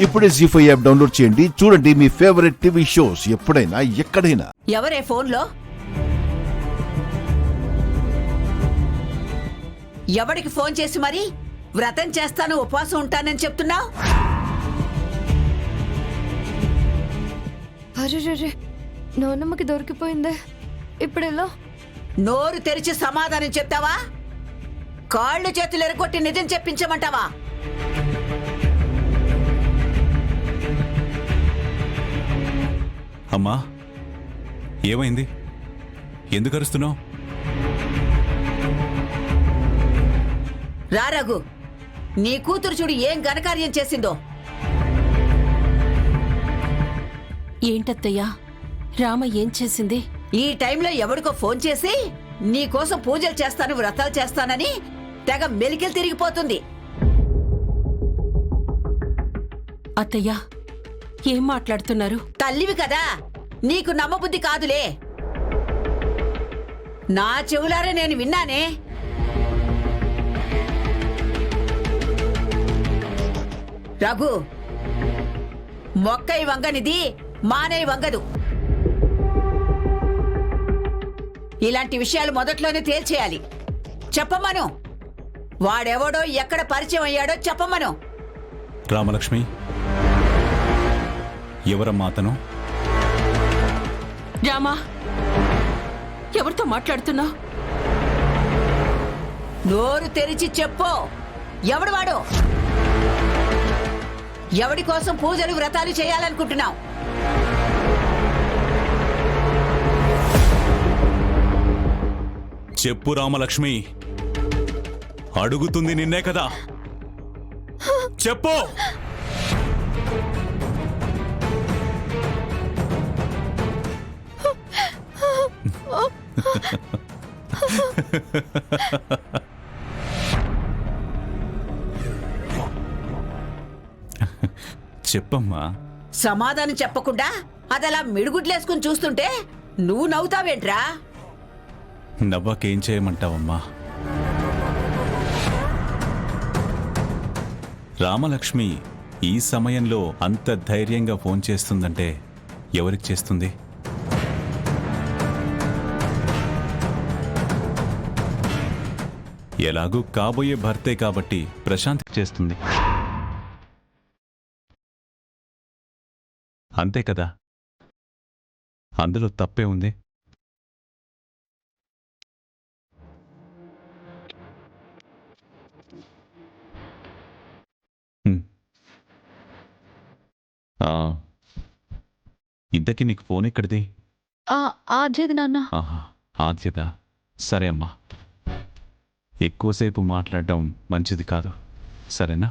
ఇప్పుడే జీ5 app download చేయండి. చూడండి మీ ఫేవరెట్ టీవీ షోస్ ఎప్పుడైనా ఎక్కడైనా. ఎవరే ఫోన్లో? ఎవడికి ఫోన్ చేసి మరి వ్రతం చేస్తాను ఉపవాసం ఉంటానని చెప్తున్నావు? అరే నాన్నమ్మకి దొరికిపోయిందే, ఇప్పుడెలా? నోరు తెరిచి సమాధానం చెప్తావా? కాళ్ళు చేతులు ఎరగొట్టి నిజం చెప్పించమంటావా? అమ్మా, ఏమైంది? ఎందుకు అరుస్తున్నావు? రా రఘు, నీ కూతురు చూడు ఏం ఘనకార్యం చేసిందో. ఏంటత్తయ్యా, రామ ఏం చేసింది? ఈ టైంలో ఎవడికో ఫోన్ చేసి నీకోసం పూజలు చేస్తాను వ్రతాలు చేస్తానని తెగ మెలికలు తిరిగిపోతుంది. అత్తయ్యా, ఏం మాట్లాడుతున్నారు? తల్లివి కదా, నీకు నమ్మబుద్ధి కాదులే. నా చెవులారే నేను విన్నానే. రఘు, మొక్కై వంగనిది మానై వంగదు. ఇలాంటి విషయాలు మొదట్లోనే తేల్చేయాలి. చెప్పమను, వాడెవడో ఎక్కడ పరిచయం అయ్యాడో చెప్పమను. రామలక్ష్మి, ఎవరమ్మా అతను? రామా, ఎవరితో మాట్లాడుతున్నావు? నోరు తెరిచి చెప్పు, ఎవడు వాడు? ఎవడి కోసం పూజలు వ్రతాలు చేయాలనుకుంటున్నావు? చెప్పు రామలక్ష్మి, అడుగుతుంది నిన్నే కదా, చెప్పు. చెప్పమ్మా. సమాధానం చెప్పకుండా అదలా మిడుగుడ్లేసుకుని చూస్తుంటే నువ్వు నవ్వుతావేంట్రా? నవ్వకేం చేయమంటావమ్మా? రామలక్ష్మి ఈ సమయంలో అంత ధైర్యంగా ఫోన్ చేస్తుందంటే ఎవరికి చేస్తుంది? ఎలాగూ కాబోయే భర్తే కాబట్టి ప్రశాంత్కి చేస్తుంది, అంతే కదా. అందులో తప్పే ఉంది? ఇంతకీ నీకు ఫోన్ ఎక్కడిది? ఆద్యది నాన్న. ఆద్యత. సరే అమ్మా, ఎక్కువసేపు మాట్లాడడం మంచిది కాదు, సరేనా?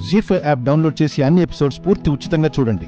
జీ5 యాప్ డౌన్లోడ్ చేసి అన్ని ఎపిసోడ్స్ పూర్తి ఉచితంగా చూడండి.